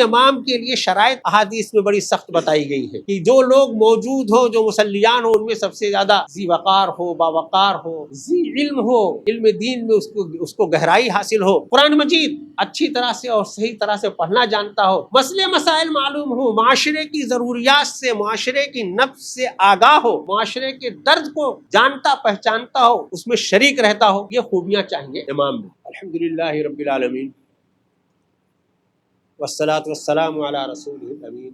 امام کے لیے شرائط احادیث میں بڑی سخت بتائی گئی ہے کہ جو لوگ موجود ہو، جو مصلیان ہو، ان میں سب سے زیادہ ذی وقار ہو، باوقار ہو، ذی علم ہو، علم دین میں اس کو گہرائی حاصل ہو، قرآن مجید اچھی طرح سے اور صحیح طرح سے پڑھنا جانتا ہو، مسئلے مسائل معلوم ہو، معاشرے کی ضروریات سے، معاشرے کی نبض سے آگاہ ہو، معاشرے کے درد کو جانتا پہچانتا ہو، اس میں شریک رہتا ہو، یہ خوبیاں چاہیے امام میں۔ الحمدللہ رب العالمین والصلاة والسلام على رسوله الأمين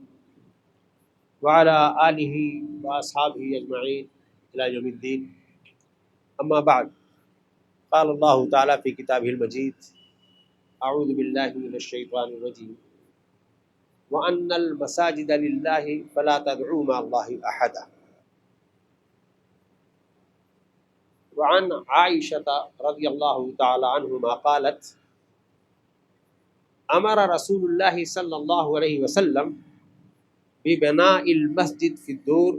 وعلى آله وأصحابه أجمعين إلى يوم الدين. أما بعد، قال الله تعالى في كتابه المجيد: أعوذ بالله من الشيطان الرجيم وأن المساجد لله فلا تدعوا مع الله أحدا. وعن عائشة رضي الله تعالى عنهما قالت: امر رسول اللہ صلی اللہ علیہ وسلم ببناء المسجد فی الدور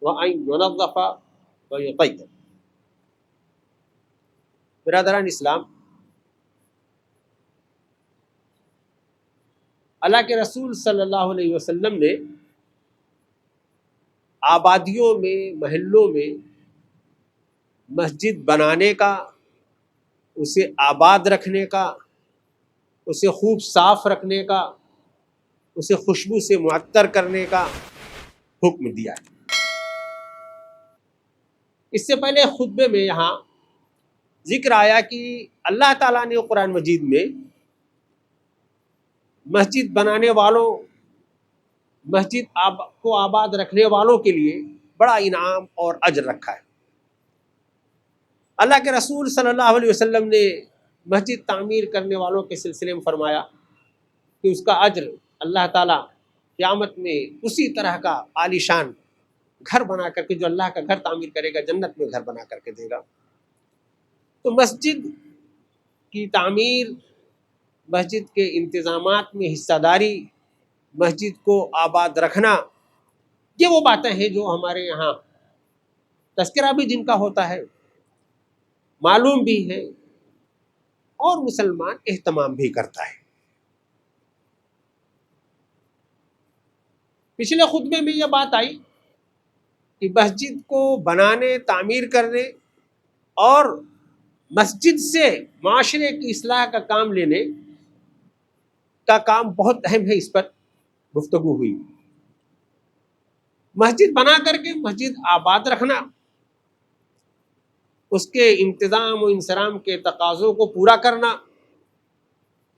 وان ينظف ويطيب۔ برادران اسلام، اللہ کے رسول صلی اللہ علیہ وسلم نے آبادیوں میں، محلوں میں مسجد بنانے کا، اسے آباد رکھنے کا، اسے خوب صاف رکھنے کا، اسے خوشبو سے معطر کرنے کا حکم دیا ہے۔ اس سے پہلے خطبے میں یہاں ذکر آیا کہ اللہ تعالیٰ نے قرآن مجید میں مسجد بنانے والوں، مسجد کو آباد رکھنے والوں کے لیے بڑا انعام اور اجر رکھا ہے۔ اللہ کے رسول صلی اللہ علیہ وسلم نے مسجد تعمیر کرنے والوں کے سلسلے میں فرمایا کہ اس کا اجر اللہ تعالیٰ قیامت میں اسی طرح کا عالیشان گھر بنا کر کے، جو اللہ کا گھر تعمیر کرے گا، جنت میں گھر بنا کر کے دے گا۔ تو مسجد کی تعمیر، مسجد کے انتظامات میں حصہ داری، مسجد کو آباد رکھنا، یہ وہ باتیں ہیں جو ہمارے یہاں تذکرہ بھی جن کا ہوتا ہے، معلوم بھی ہے، اور مسلمان اہتمام بھی کرتا ہے۔ پچھلے خطبے میں یہ بات آئی کہ مسجد کو بنانے، تعمیر کرنے اور مسجد سے معاشرے کی اصلاح کا کام لینے کا کام بہت اہم ہے، اس پر گفتگو ہوئی۔ مسجد بنا کر کے مسجد آباد رکھنا، اس کے انتظام و انصرام کے تقاضوں کو پورا کرنا،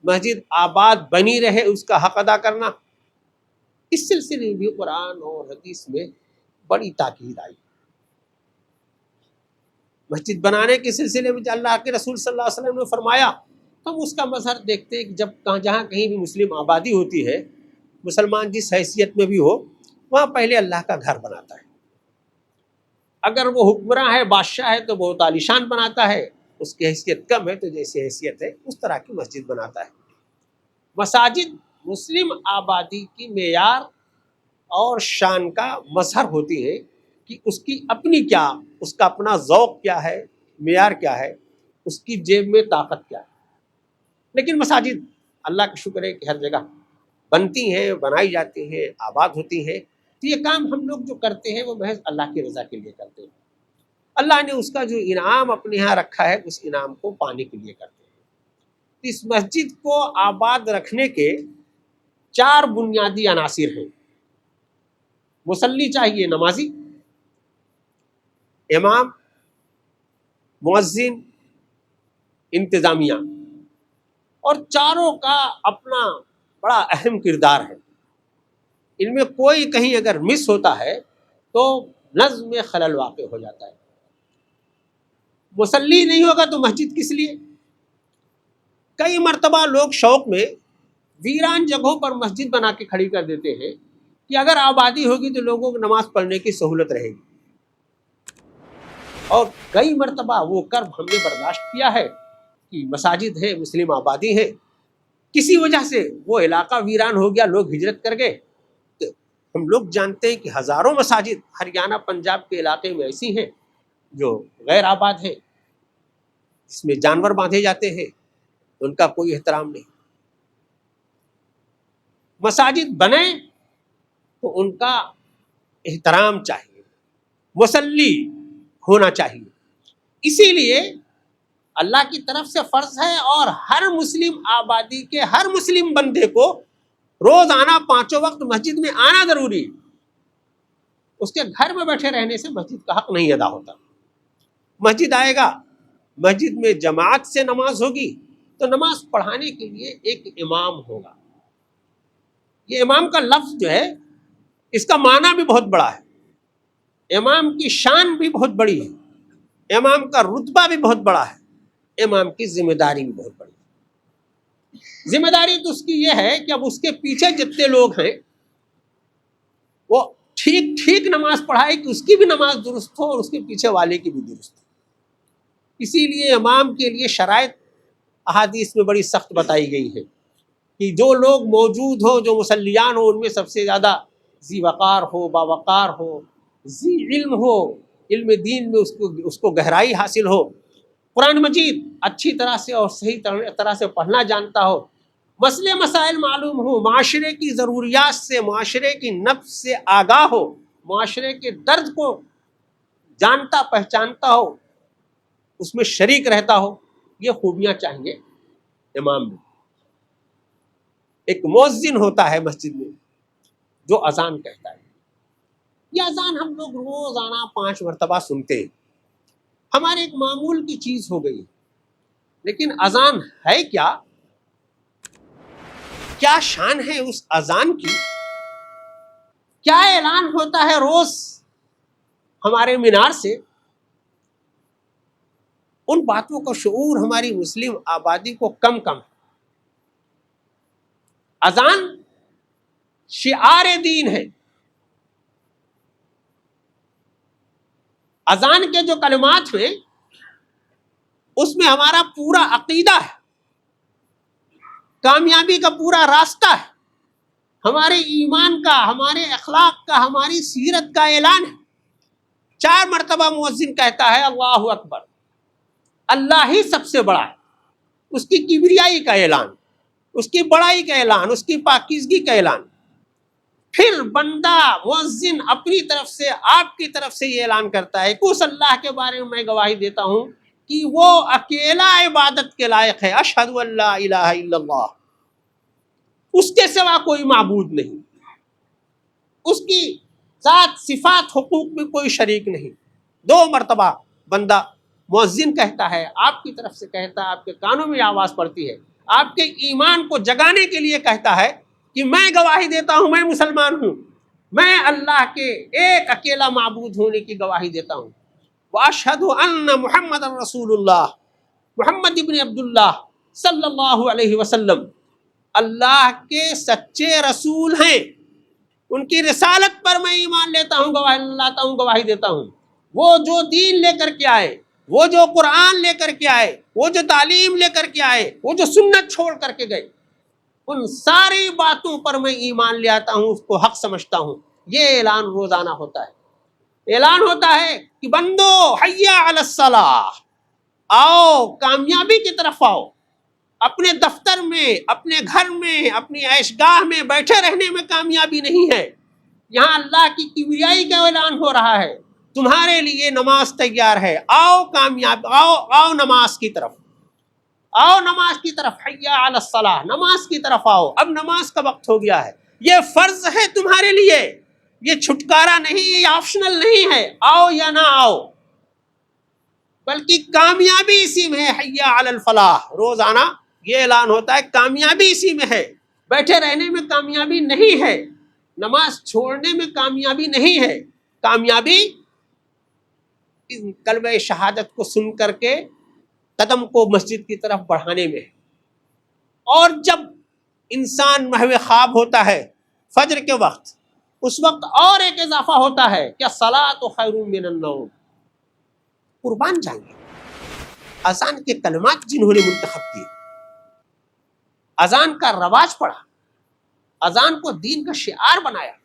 مسجد آباد بنی رہے اس کا حق ادا کرنا، اس سلسلے میں بھی قرآن اور حدیث میں بڑی تاکید آئی۔ مسجد بنانے کے سلسلے میں اللہ کے رسول صلی اللہ علیہ وسلم نے فرمایا، ہم اس کا مظہر دیکھتے ہیں کہ جہاں کہیں بھی مسلم آبادی ہوتی ہے، مسلمان جس حیثیت میں بھی ہو، وہاں پہلے اللہ کا گھر بناتا ہے۔ اگر وہ حکمراں ہے، بادشاہ ہے، تو بہت عالیشان بناتا ہے، اس کی حیثیت کم ہے تو جیسی حیثیت ہے اس طرح کی مسجد بناتا ہے۔ مساجد مسلم آبادی کی معیار اور شان کا مظہر ہوتی ہے کہ اس کی اپنی کیا، اس کا اپنا ذوق کیا ہے، معیار کیا ہے، اس کی جیب میں طاقت کیا ہے۔ لیکن مساجد اللہ کا شکر ہے کہ ہر جگہ بنتی ہیں، بنائی جاتی ہیں، آباد ہوتی ہیں، تو یہ کام ہم لوگ جو کرتے ہیں وہ محض اللہ کی رضا کے لیے کرتے ہیں۔ اللہ نے اس کا جو انعام اپنے ہاں رکھا ہے، اس انعام کو پانے کے لیے کرتے ہیں۔ اس مسجد کو آباد رکھنے کے 4 بنیادی عناصر ہیں۔ مصلی چاہیے، نمازی، امام، مؤذن، انتظامیہ، اور چاروں کا اپنا بڑا اہم کردار ہے۔ ان میں کوئی کہیں اگر مس ہوتا ہے تو نظم میں خلل واقع ہو جاتا ہے۔ مصلی نہیں ہوگا تو مسجد کس لیے؟ کئی مرتبہ لوگ شوق میں ویران جگہوں پر مسجد بنا کے کھڑی کر دیتے ہیں کہ اگر آبادی ہوگی تو لوگوں کو نماز پڑھنے کی سہولت رہے گی، اور کئی مرتبہ وہ کرب ہم نے برداشت کیا ہے کہ مساجد ہے، مسلم آبادی ہے، کسی وجہ سے وہ علاقہ ویران ہو گیا، لوگ ہجرت کر گئے۔ تو ہم لوگ جانتے ہیں کہ ہزاروں مساجد ہریانہ، پنجاب کے علاقے میں ایسی ہیں جو غیر آباد ہیں، جس میں جانور باندھے جاتے ہیں، ان کا کوئی احترام نہیں۔ مساجد بنے تو ان کا احترام چاہیے، مصلی ہونا چاہیے. اسی لیے اللہ کی طرف سے فرض ہے اور ہر مسلم آبادی کے ہر مسلم بندے کو روزانہ 5 وقت مسجد میں آنا ضروری. اس کے گھر میں بیٹھے رہنے سے مسجد کا حق نہیں ادا ہوتا. مسجد آئے گا، مسجد میں جماعت سے نماز ہوگی تو نماز پڑھانے کے لیے ایک امام ہوگا. یہ امام کا لفظ جو ہے اس کا معنی بھی بہت بڑا ہے، امام کی شان بھی بہت بڑی ہے، امام کا رتبہ بھی بہت بڑا ہے، امام کی ذمہ داری بھی بہت بڑی ہے. ذمہ داری تو اس کی یہ ہے کہ اب اس کے پیچھے جتنے لوگ ہیں وہ ٹھیک ٹھیک نماز پڑھائے کہ اس کی بھی نماز درست ہو اور اس کے پیچھے والے کی بھی درست ہو. اسی لیے امام کے لیے شرائط احادیث میں بڑی سخت بتائی گئی ہے کہ جو لوگ موجود ہو، جو مصلیان ہو، ان میں سب سے زیادہ ذی وقار ہو، باوقار ہو، ذی علم ہو، علم دین میں اس کو گہرائی حاصل ہو، قرآن مجید اچھی طرح سے اور صحیح طرح سے پڑھنا جانتا ہو، مسئلے مسائل معلوم ہو، معاشرے کی ضروریات سے، معاشرے کی نبض سے آگاہ ہو، معاشرے کے درد کو جانتا پہچانتا ہو، اس میں شریک رہتا ہو. یہ خوبیاں چاہیے امام میں. ایک مؤذن ہوتا ہے مسجد میں جو اذان کہتا ہے. یہ اذان ہم لوگ روزانہ 5 مرتبہ سنتے ہیں، ہمارے ایک معمول کی چیز ہو گئی. لیکن اذان ہے کیا؟ کیا شان ہے اس اذان کی؟ کیا اعلان ہوتا ہے روز ہمارے مینار سے؟ ان باتوں کا شعور ہماری مسلم آبادی کو کم ہے. اذان شعار دین ہے. اذان کے جو کلمات ہیں اس میں ہمارا پورا عقیدہ ہے، کامیابی کا پورا راستہ ہے، ہمارے ایمان کا، ہمارے اخلاق کا، ہماری سیرت کا اعلان ہے. 4 مرتبہ مؤذن کہتا ہے اللہ اکبر، اللہ ہی سب سے بڑا ہے، اس کی کبریائی کا اعلان، اس کی بڑائی کا اعلان، اس کی پاکیزگی کا اعلان. پھر بندہ مؤذن اپنی طرف سے، آپ کی طرف سے یہ اعلان کرتا ہے کہ اس اللہ کے بارے میں گواہی دیتا ہوں کہ وہ اکیلا عبادت کے لائق ہے، اشہد ان لا الہ الا اللہ، اس کے سوا کوئی معبود نہیں، اس کی ذات صفات حقوق میں کوئی شریک نہیں. 2 مرتبہ بندہ مؤذن کہتا ہے، آپ کی طرف سے کہتا ہے، آپ کے کانوں میں آواز پڑتی ہے، آپ کے ایمان کو جگانے کے لیے کہتا ہے کہ میں گواہی دیتا ہوں، میں مسلمان ہوں، میں اللہ کے ایک اکیلا معبود ہونے کی گواہی دیتا ہوں. وَأَشْهَدُ أَنَّ مُحَمَّدًا رَسُولُ اللَّهِ، محمد ابن عبداللہ صلی اللہ علیہ وسلم اللہ کے سچے رسول ہیں، ان کی رسالت پر میں ایمان لیتا ہوں، گواہی لاتا ہوں، گواہی دیتا ہوں. وہ جو دین لے کر کے آئے، وہ جو قرآن لے کر کے آئے، وہ جو تعلیم لے کر کے آئے، وہ جو سنت چھوڑ کر کے گئے، ان ساری باتوں پر میں ایمان لے آتا ہوں، اس کو حق سمجھتا ہوں. یہ اعلان روزانہ ہوتا ہے. اعلان ہوتا ہے کہ بندو حی علی الصلاح، آؤ کامیابی کی طرف آؤ. اپنے دفتر میں، اپنے گھر میں، اپنی عیش گاہ میں بیٹھے رہنے میں کامیابی نہیں ہے. یہاں اللہ کی کبریائی کا اعلان ہو رہا ہے، تمہارے لیے نماز تیار ہے، آؤ کامیاب، آؤ نماز کی طرف، آؤ نماز کی طرف، حی علی الصلاح، نماز کی طرف آؤ. اب نماز کا وقت ہو گیا ہے، یہ فرض ہے تمہارے لیے، یہ چھٹکارا نہیں، یہ آپشنل نہیں ہے، آؤ یا نہ آؤ، بلکہ کامیابی اسی میں ہے. حی علی الفلاح، روزانہ یہ اعلان ہوتا ہے کامیابی اسی میں ہے. بیٹھے رہنے میں کامیابی نہیں ہے، نماز چھوڑنے میں کامیابی نہیں ہے، کامیابی کلمہ شہادت کو سن کر کے قدم کو مسجد کی طرف بڑھانے میں ہے. اور جب انسان محو خواب ہوتا ہے فجر کے وقت، اس وقت اور ایک اضافہ ہوتا ہے کہ الصلاۃ خیر من النوم. قربان جائیں اذان کے کلمات جنہوں نے منتخب کیے، اذان کا رواج پڑھا، اذان کو دین کا شعار بنایا.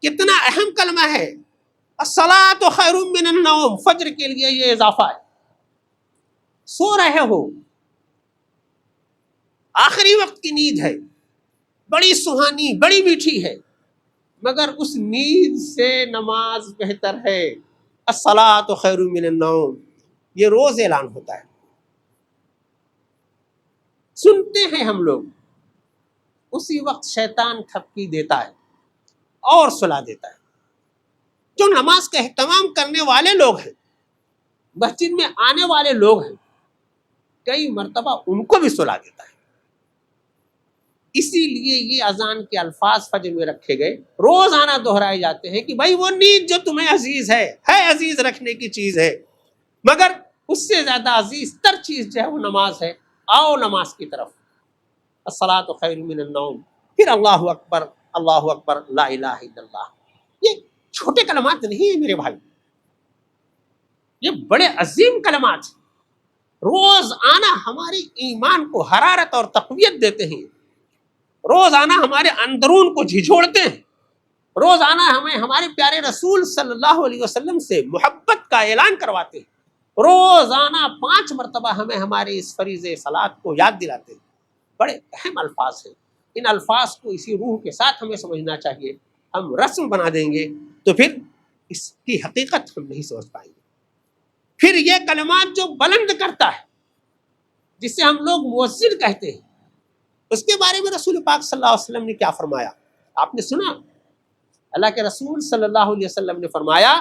کتنا اہم کلمہ ہے الصلاۃ خیر من النوم. فجر کے لیے یہ اضافہ ہے. سو رہے ہو، آخری وقت کی نیند ہے، بڑی سہانی، بڑی میٹھی ہے، مگر اس نیند سے نماز بہتر ہے۔ الصلاۃ خیر من النوم، یہ روز اعلان ہوتا ہے، سنتے ہیں ہم لوگ، اسی وقت شیطان تھپکی دیتا ہے اور سلا دیتا ہے۔ جو نماز کا اہتمام کرنے والے لوگ ہیں، مسجد میں آنے والے لوگ ہیں، کئی مرتبہ ان کو بھی سلا دیتا ہے۔ اسی لیے یہ اذان کے الفاظ فجر میں رکھے گئے، روزانہ دہرائے جاتے ہیں کہ بھائی وہ نیند جو تمہیں عزیز ہے عزیز رکھنے کی چیز ہے، مگر اس سے زیادہ عزیز تر چیز جو ہے وہ نماز ہے، آؤ نماز کی طرف۔ الصلاۃ خیر من النوم، پھر اللہ اکبر، اللہ اکبر، لا الہ الا اللہ۔ یہ چھوٹے کلمات نہیں ہیں میرے بھائی، یہ بڑے عظیم کلمات ہیں، روزانہ ہماری ایمان کو حرارت اور تقویت دیتے ہیں، روزانہ ہمارے اندرون کو جھنجھوڑتے ہیں، روزانہ ہمیں ہمارے پیارے رسول صلی اللہ علیہ وسلم سے محبت کا اعلان کرواتے ہیں، روزانہ 5 مرتبہ ہمیں ہمارے اس فریضہ صلات کو یاد دلاتے ہیں۔ بڑے اہم الفاظ ہیں، ان الفاظ کو اسی روح کے ساتھ ہمیں سمجھنا چاہیے۔ ہم رسم بنا دیں گے تو پھر اس کی حقیقت ہم نہیں سمجھ پائیں گے۔ پھر یہ کلمات جو بلند کرتا ہے، جسے ہم لوگ مؤذن کہتے ہیں، اس کے بارے میں رسول پاک صلی اللہ علیہ وسلم نے کیا فرمایا؟ آپ نے سنا؟ اللہ کے رسول صلی اللہ علیہ وسلم نے فرمایا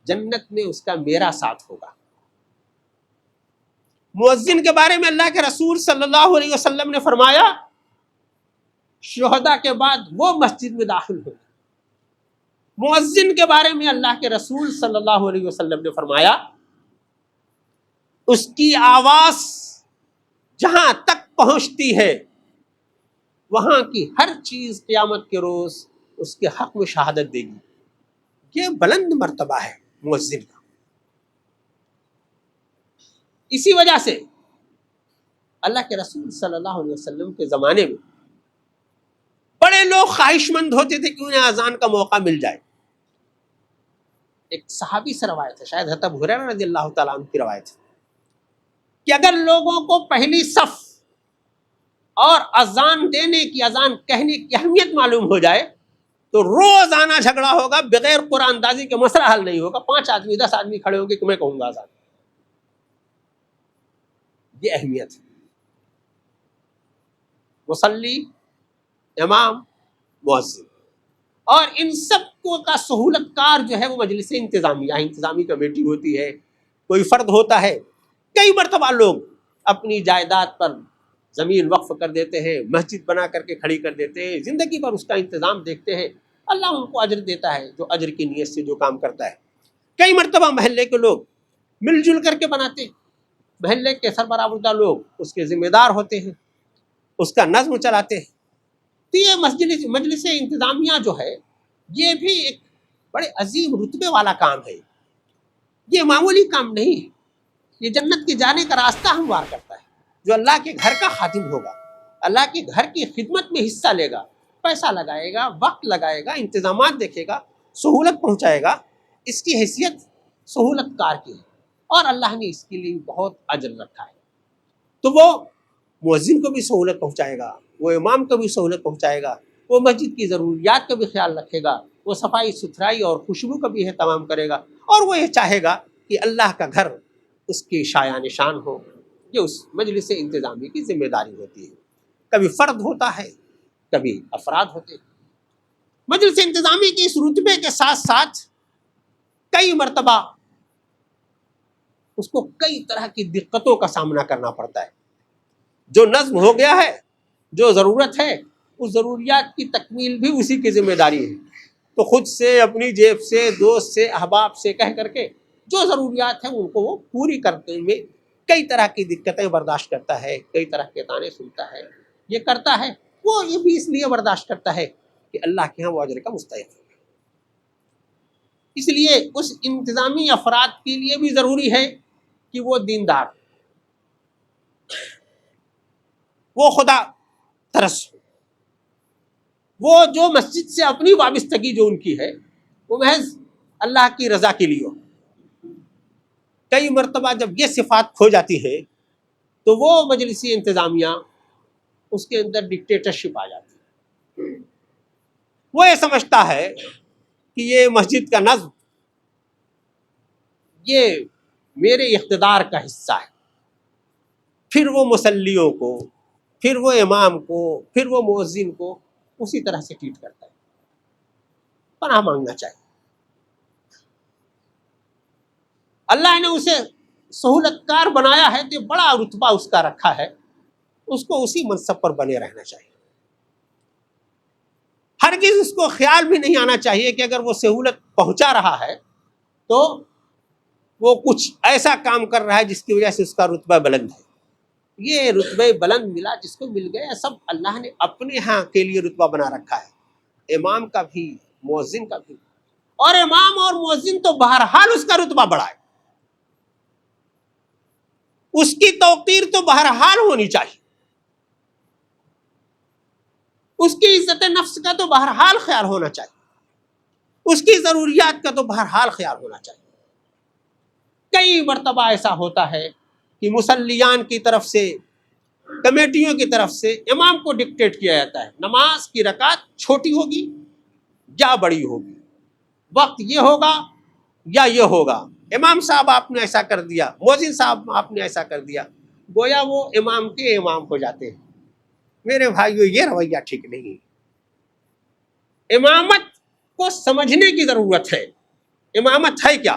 جنت میں اس کا میرا ساتھ ہوگا۔ مؤذن کے بارے میں اللہ کے رسول صلی اللہ علیہ وسلم نے فرمایا شہداء کے بعد وہ مسجد میں داخل ہوگا۔ مؤذن کے بارے میں اللہ کے رسول صلی اللہ علیہ وسلم نے فرمایا اس کی آواز جہاں تک پہنچتی ہے وہاں کی ہر چیز قیامت کے روز اس کے حق میں شہادت دے گی۔ یہ بلند مرتبہ ہے مؤذن کا۔ اسی وجہ سے اللہ کے رسول صلی اللہ علیہ وسلم کے زمانے میں بڑے لوگ خواہش مند ہوتے تھے کہ انہیں اذان کا موقع مل جائے۔ ایک صحابی سے روایت ہے، شاید حضرت ابو ہریرہ رضی اللہ تعالیٰ عنہ کی روایت ہے، کہ اگر لوگوں کو پہلی صف اور اذان دینے کی، اذان کہنے کی اہمیت معلوم ہو جائے تو روزانہ جھگڑا ہوگا، بغیر قرآن اندازی کے مسئلہ حل نہیں ہوگا۔ 5 آدمی 10 آدمی کھڑے ہوں گے کہ میں کہوں گا اذان۔ یہ اہمیت ہے، مصلی، امام، مؤذن، اور ان سب کو کا سہولت کار جو ہے وہ مجلس انتظامیہ، انتظامی کمیٹی ہوتی ہے، کوئی فرد ہوتا ہے۔ کئی مرتبہ لوگ اپنی جائیداد پر زمین وقف کر دیتے ہیں، مسجد بنا کر کے کھڑی کر دیتے ہیں، زندگی بھر اس کا انتظام دیکھتے ہیں، اللہ ان کو اجر دیتا ہے جو اجر کی نیت سے جو کام کرتا ہے۔ کئی مرتبہ محلے کے لوگ مل جل کر کے بناتے ہیں، محلے کے سربراہ لوگ اس کے ذمہ دار ہوتے ہیں، اس کا نظم چلاتے ہیں۔ تو یہ مجلس انتظامیہ جو ہے یہ بھی ایک بڑے عظیم رتبے والا کام ہے، یہ معمولی کام نہیں ہے، یہ جنت کے جانے کا راستہ ہموار کرتا ہے۔ جو اللہ کے گھر کا خادم ہوگا، اللہ کے گھر کی خدمت میں حصہ لے گا، پیسہ لگائے گا، وقت لگائے گا، انتظامات دیکھے گا، سہولت پہنچائے گا، اس کی حیثیت سہولت کار کی ہے، اور اللہ نے اس کے لیے بہت اجر رکھا ہے۔ تو وہ مؤذن کو بھی سہولت پہنچائے گا، وہ امام کو بھی سہولت پہنچائے گا، وہ مسجد کی ضروریات کا بھی خیال رکھے گا، وہ صفائی ستھرائی اور خوشبو کا بھی اہتمام کرے گا، اور وہ یہ چاہے گا کہ اللہ کا گھر اس کی شایع نشان ہو۔ یہ اس مجلس انتظامی کی ذمہ داری ہوتی ہے۔ کبھی فرد ہوتا ہے، کبھی افراد ہوتے ہیں۔ مجلس انتظامی کی اس رتبے کے ساتھ ساتھ کئی مرتبہ اس کو کئی طرح کی دقتوں کا سامنا کرنا پڑتا ہے۔ جو نظم ہو گیا ہے، جو ضرورت ہے، اس ضروریات کی تکمیل بھی اسی کی ذمہ داری ہے، تو خود سے، اپنی جیب سے، دوست سے، احباب سے کہہ کر کے جو ضروریات ہیں ان کو وہ پوری کرنے میں کئی طرح کی دقتیں برداشت کرتا ہے، کئی طرح کے تانے سنتا ہے، یہ کرتا ہے، وہ یہ بھی اس لیے برداشت کرتا ہے کہ اللہ کے ہاں وہ اجر کا مستحق ہے۔ اس لیے اس انتظامی افراد کے لیے بھی ضروری ہے کہ وہ دیندار، وہ خدا ترس ہو، وہ جو مسجد سے اپنی وابستگی جو ان کی ہے وہ محض اللہ کی رضا کے لیے ہو۔ کئی مرتبہ جب یہ صفات کھو جاتی ہے تو وہ مجلسی انتظامیہ اس کے اندر ڈکٹیٹرشپ آ جاتی ہے. وہ یہ سمجھتا ہے کہ یہ مسجد کا نظم یہ میرے اقتدار کا حصہ ہے. پھر وہ مصلیوں کو، پھر وہ امام کو، پھر وہ مؤذن کو اسی طرح سے ٹریٹ کرتا ہے. پناہ مانگنا چاہیے. اللہ نے اسے سہولت کار بنایا ہے تو بڑا رتبہ اس کا رکھا ہے، اس کو اسی منصب پر بنے رہنا چاہیے. ہرگز اس کو خیال بھی نہیں آنا چاہیے کہ اگر وہ سہولت پہنچا رہا ہے تو وہ کچھ ایسا کام کر رہا ہے جس کی وجہ سے اس کا رتبہ بلند ہے. یہ رتبہ بلند ملا جس کو مل گیا، سب اللہ نے اپنے ہاں کے لیے رتبہ بنا رکھا ہے، امام کا بھی مؤذن کا بھی. اور امام اور مؤذن تو بہرحال اس کا رتبہ بڑھا ہے، اس کی توقیر تو بہرحال ہونی چاہیے، اس کی عزت نفس کا تو بہرحال خیال ہونا چاہیے، اس کی ضروریات کا تو بہرحال خیال ہونا چاہیے. کئی مرتبہ ایسا ہوتا ہے کہ مصلیان کی طرف سے، کمیٹیوں کی طرف سے امام کو ڈکٹیٹ کیا جاتا ہے، نماز کی رکعت چھوٹی ہوگی یا بڑی ہوگی، وقت یہ ہوگا یا یہ ہوگا، امام صاحب آپ نے ایسا کر دیا، مؤذن صاحب آپ نے ایسا کر دیا. گویا وہ امام کے امام ہو جاتے ہیں. میرے بھائیو یہ رویہ ٹھیک نہیں. امامت کو سمجھنے کی ضرورت ہے. امامت ہے کیا؟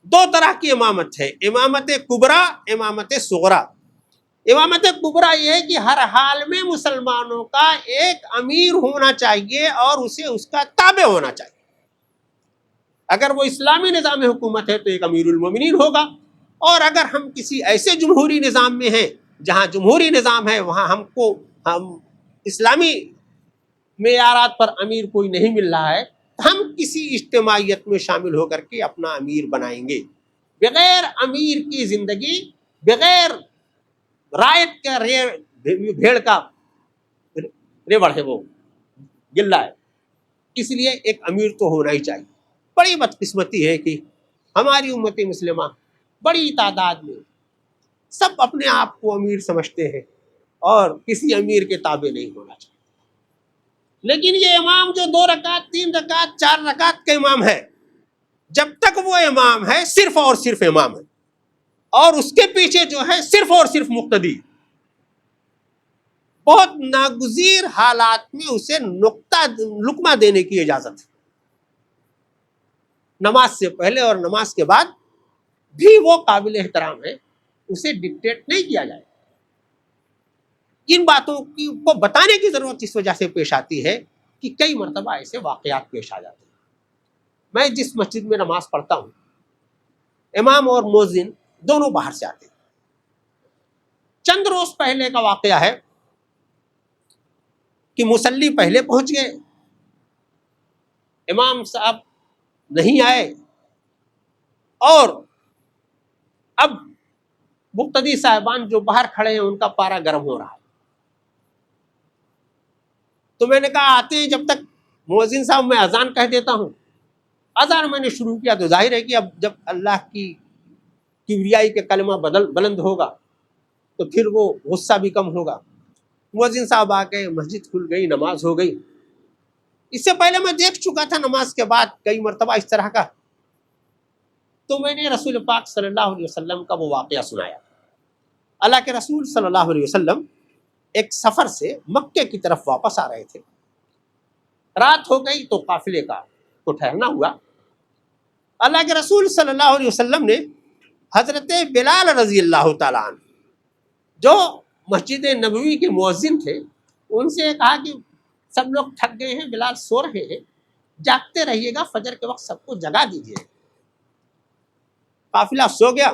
دو طرح کی امامت ہے، امامت کبریٰ، امامت صغریٰ. امامت کبریٰ یہ ہے کہ ہر حال میں مسلمانوں کا ایک امیر ہونا چاہیے اور اسے اس کا تابع ہونا چاہیے. اگر وہ اسلامی نظام حکومت ہے تو ایک امیر المومنین ہوگا، اور اگر ہم کسی ایسے جمہوری نظام میں ہیں جہاں جمہوری نظام ہے، وہاں ہم اسلامی معیارات پر امیر کوئی نہیں مل رہا ہے، ہم کسی اجتماعیت میں شامل ہو کر کے اپنا امیر بنائیں گے. بغیر امیر کی زندگی، بغیر رائت کا بھیڑ کا ریوڑ ہے، وہ گلہ ہے. اس لیے ایک امیر تو ہونا ہی چاہیے. بڑی بدقسمتی ہے کہ ہماری امت مسلمہ بڑی تعداد میں سب اپنے آپ کو امیر سمجھتے ہیں اور کسی امیر کے تابع نہیں ہونا چاہیے. لیکن یہ امام جو 2 رکعت 3 رکعت 4 رکعت کا امام ہے، جب تک وہ امام ہے صرف اور صرف امام ہے، اور اس کے پیچھے جو ہے صرف اور صرف مقتدی. بہت ناگزیر حالات میں اسے لقمہ دینے کی اجازت ہے. نماز سے پہلے اور نماز کے بعد بھی وہ قابل احترام ہے، اسے ڈکٹیٹ نہیں کیا جائے. ان باتوں کو بتانے کی ضرورت اس وجہ سے پیش آتی ہے کہ کئی مرتبہ ایسے واقعات پیش آ جاتے ہیں. میں جس مسجد میں نماز پڑھتا ہوں، امام اور مؤذن دونوں باہر سے آتے ہیں. چند روز پہلے کا واقعہ ہے کہ مصلی پہلے پہنچ گئے، امام صاحب نہیں آئے، اور اب مقتدی صاحبان جو باہر کھڑے ہیں ان کا پارا گرم ہو رہا ہے. تو میں نے کہا آتے ہیں جب تک مؤذن صاحب میں اذان کہہ دیتا ہوں. اذان میں نے شروع کیا تو ظاہر ہے کہ اب جب اللہ کی کبریائی کے کلمہ بلند ہوگا تو پھر وہ غصہ بھی کم ہوگا. مؤذن صاحب آ گئے، مسجد کھل گئی، نماز ہو گئی. اس سے پہلے میں دیکھ چکا تھا نماز کے بعد کئی مرتبہ اس طرح کا. تو میں نے رسول پاک صلی اللہ علیہ وسلم کا وہ واقعہ سنایا. اللہ کے رسول صلی اللہ علیہ وسلم ایک سفر سے مکے کی طرف واپس آ رہے تھے. رات ہو گئی تو قافلے کا کو ٹھہرنا ہوا. اللہ کے رسول صلی اللہ علیہ وسلم نے حضرت بلال رضی اللہ تعالیٰ عنہ جو مسجد نبوی کے مؤذن تھے ان سے کہا کہ سب لوگ تھک گئے ہیں، بلال سو رہے ہیں، جاگتے رہیے گا، فجر کے وقت سب کو جگا دیجیے. قافلہ سو گیا.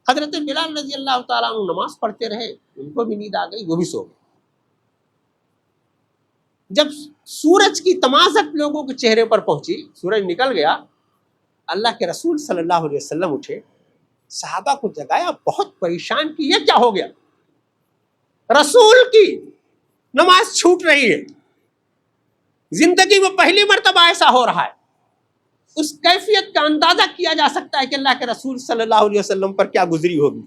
حضرت بلال رضی اللہ تعالیٰ عنہ نماز پڑھتے رہے، ان کو بھی نیند آ گئی، وہ بھی سو گئے. جب سورج کی تمازت لوگوں کے چہرے پر پہنچی، سورج نکل گیا، اللہ کے رسول صلی اللہ علیہ وسلم اٹھے، صحابہ کو جگایا، بہت پریشان کی یہ کیا ہو گیا؟ رسول کی نماز چھوٹ رہی ہے، زندگی میں پہلی مرتبہ ایسا ہو رہا ہے. اس کیفیت کا اندازہ کیا جا سکتا ہے کہ اللہ کے رسول صلی اللہ علیہ وسلم پر کیا گزری ہوگی.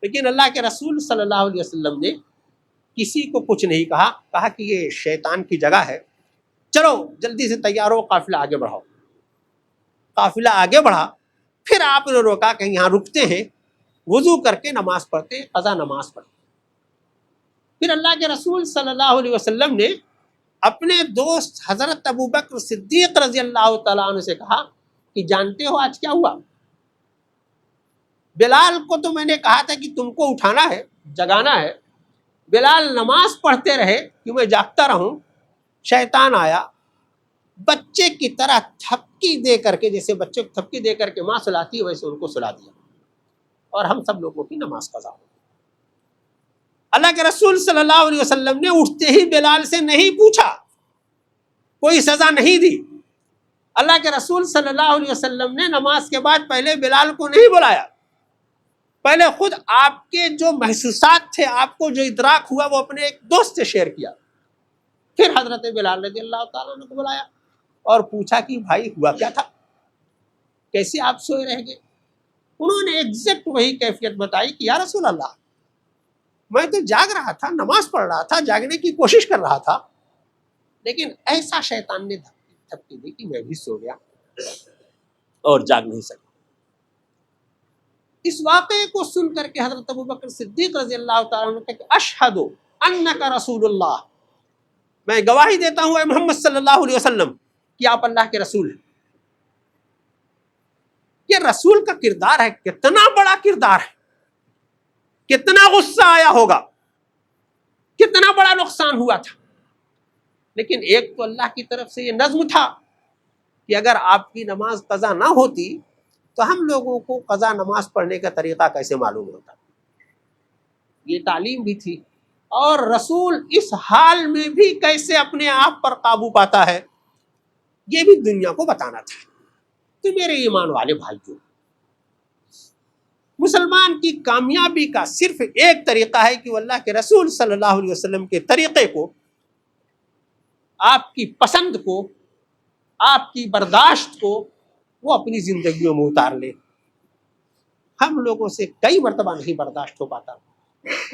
لیکن اللہ کے رسول صلی اللہ علیہ وسلم نے کسی کو کچھ نہیں کہا، کہا کہ یہ شیطان کی جگہ ہے، چلو جلدی سے تیار ہو، قافلہ آگے بڑھاؤ۔ قافلہ آگے بڑھا، پھر آپ نے روکا کہ یہاں رکتے ہیں، وضو کر کے نماز پڑھتے ہیں، قضا نماز پڑھتے۔ پھر اللہ کے رسول صلی اللہ علیہ وسلم نے اپنے دوست حضرت ابوبکر صدیق رضی اللہ تعالیٰ عنہ سے کہا کہ جانتے ہو آج کیا ہوا؟ بلال کو تو میں نے کہا تھا کہ تم کو اٹھانا ہے، جگانا ہے، بلال نماز پڑھتے رہے کہ میں جاگتا رہوں، شیطان آیا بچے کی طرح تھپکی دے کر کے، جیسے بچے کو تھپکی دے کر کے ماں سلاتی ہے ویسے ان کو سلا دیا، اور ہم سب لوگوں کی نماز قضا ہو۔ اللہ کے رسول صلی اللہ علیہ وسلم نے اٹھتے ہی بلال سے نہیں پوچھا، کوئی سزا نہیں دی۔ اللہ کے رسول صلی اللہ علیہ وسلم نے نماز کے بعد پہلے بلال کو نہیں بلایا، پہلے خود آپ کے جو محسوسات تھے، آپ کو جو ادراک ہوا، وہ اپنے ایک دوست سے شیئر کیا۔ پھر حضرت بلال رضی اللہ تعالیٰ عنہ کو بلایا اور پوچھا کہ بھائی ہوا کیا تھا، کیسے آپ سوئے رہ گئے؟ انہوں نے ایگزیکٹ وہی کیفیت بتائی کہ یا رسول اللہ، میں تو جاگ رہا تھا، نماز پڑھ رہا تھا، جاگنے کی کوشش کر رہا تھا، لیکن ایسا شیطان نے تھپکی دی کہ میں بھی سو گیا اور جاگ نہیں سکا۔ اس واقعے کو سن کر کے حضرت ابوبکر صدیق رضی اللہ تعالیٰ عنہ کہا کہ اشہد انک رسول اللہ، میں گواہی دیتا ہوں اے محمد صلی اللہ علیہ وسلم کہ آپ اللہ کے رسول ہیں۔ یہ رسول کا کردار ہے، کتنا بڑا کردار ہے، کتنا غصہ آیا ہوگا، کتنا بڑا نقصان ہوا تھا، لیکن ایک تو اللہ کی طرف سے یہ نظم تھا کہ اگر آپ کی نماز قضا نہ ہوتی تو ہم لوگوں کو قضا نماز پڑھنے کا طریقہ کیسے معلوم ہوتا، یہ تعلیم بھی تھی۔ اور رسول اس حال میں بھی کیسے اپنے آپ پر قابو پاتا ہے، یہ بھی دنیا کو بتانا تھا۔ تو میرے ایمان والے بھائیوں، مسلمان کی کامیابی کا صرف ایک طریقہ ہے کہ وہ اللہ کے رسول صلی اللہ علیہ وسلم کے طریقے کو، آپ کی پسند کو، آپ کی برداشت کو وہ اپنی زندگیوں میں اتار لے۔ ہم لوگوں سے کئی مرتبہ نہیں برداشت ہو پاتا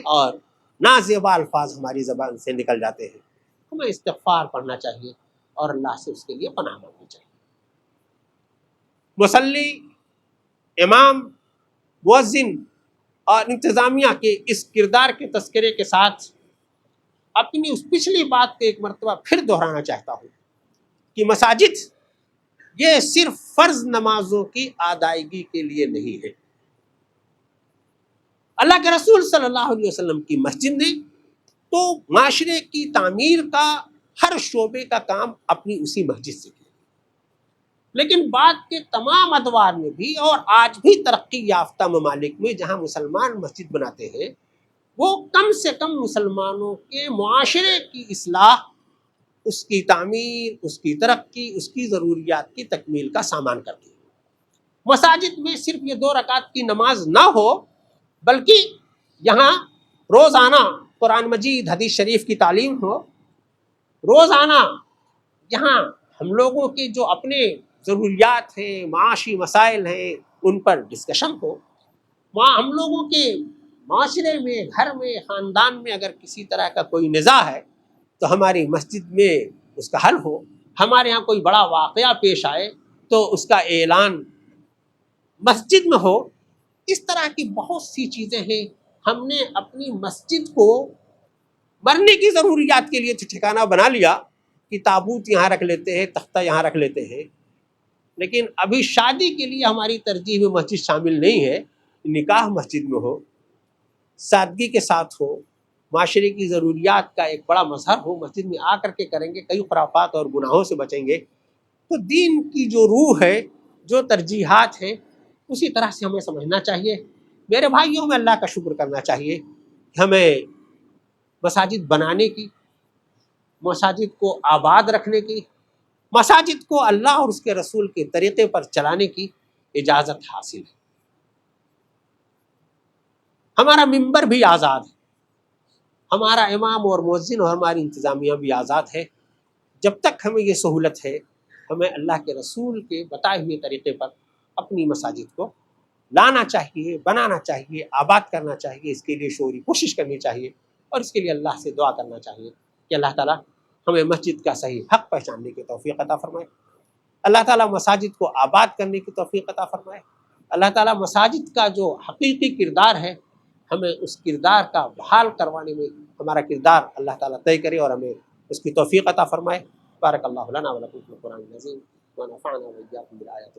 اور نازیبا الفاظ ہماری زبان سے نکل جاتے ہیں، ہمیں استغفار پڑھنا چاہیے اور اللہ سے اس کے لیے پناہ مانگنی چاہیے۔ مصلی، امام، مؤذن اور انتظامیہ کے اس کردار کے تذکرے کے ساتھ اپنی اس پچھلی بات کو ایک مرتبہ پھر دہرانا چاہتا ہوں کہ مساجد یہ صرف فرض نمازوں کی ادائیگی کے لیے نہیں ہے۔ اللہ کے رسول صلی اللہ علیہ وسلم کی مسجد نے تو معاشرے کی تعمیر کا ہر شعبے کا کام اپنی اسی مسجد سے کیا، لیکن بعد کے تمام ادوار میں بھی اور آج بھی ترقی یافتہ ممالک میں جہاں مسلمان مسجد بناتے ہیں، وہ کم سے کم مسلمانوں کے معاشرے کی اصلاح، اس کی تعمیر، اس کی ترقی، اس کی ضروریات کی تکمیل کا سامان کرتے ہیں۔ مساجد میں صرف یہ 2 رکعت کی نماز نہ ہو، بلکہ یہاں روزانہ قرآن مجید، حدیث شریف کی تعلیم ہو، روزانہ یہاں ہم لوگوں کی جو اپنے ضروریات ہیں، معاشی مسائل ہیں، ان پر ڈسکشن ہو۔ وہاں ہم لوگوں کے معاشرے میں، گھر میں، خاندان میں اگر کسی طرح کا کوئی نزاع ہے تو ہماری مسجد میں اس کا حل ہو۔ ہمارے ہاں کوئی بڑا واقعہ پیش آئے تو اس کا اعلان مسجد میں ہو۔ اس طرح کی بہت سی چیزیں ہیں۔ ہم نے اپنی مسجد کو مرنے کی ضروریات کے لیے ٹھکانہ بنا لیا کہ تابوت یہاں رکھ لیتے ہیں، تختہ یہاں رکھ لیتے ہیں، لیکن ابھی شادی کے لیے ہماری ترجیح میں مسجد شامل نہیں ہے۔ نکاح مسجد میں ہو، سادگی کے ساتھ ہو، معاشرے کی ضروریات کا ایک بڑا مظہر ہو، مسجد میں آ کر کے کریں گے، کئی خرافات اور گناہوں سے بچیں گے۔ تو دین کی جو روح ہے، جو ترجیحات ہیں، اسی طرح سے ہمیں سمجھنا چاہیے۔ میرے بھائیوں، میں اللہ کا شکر کرنا چاہیے کہ ہمیں مساجد بنانے کی، مساجد کو آباد رکھنے کی، مساجد کو اللہ اور اس کے رسول کے طریقے پر چلانے کی اجازت حاصل ہے۔ ہمارا ممبر بھی آزاد ہے، ہمارا امام اور مؤذن اور ہماری انتظامیہ بھی آزاد ہے۔ جب تک ہمیں یہ سہولت ہے، ہمیں اللہ کے رسول کے بتائے ہوئے طریقے پر اپنی مساجد کو لانا چاہیے، بنانا چاہیے، آباد کرنا چاہیے، اس کے لیے شعوری کوشش کرنی چاہیے، اور اس کے لیے اللہ سے دعا کرنا چاہیے کہ اللہ تعالیٰ ہمیں مسجد کا صحیح حق پہچاننے کی توفیق عطا فرمائے، اللہ تعالیٰ مساجد کو آباد کرنے کی توفیق عطا فرمائے، اللہ تعالیٰ مساجد کا جو حقیقی کردار ہے ہمیں اس کردار کا بحال کروانے میں ہمارا کردار اللہ تعالیٰ طے کرے اور ہمیں اس کی توفیق عطا فرمائے۔ بارک اللہ لنا ولکم فی القرآن العظیم ونفعنا وإیاکم بالآیات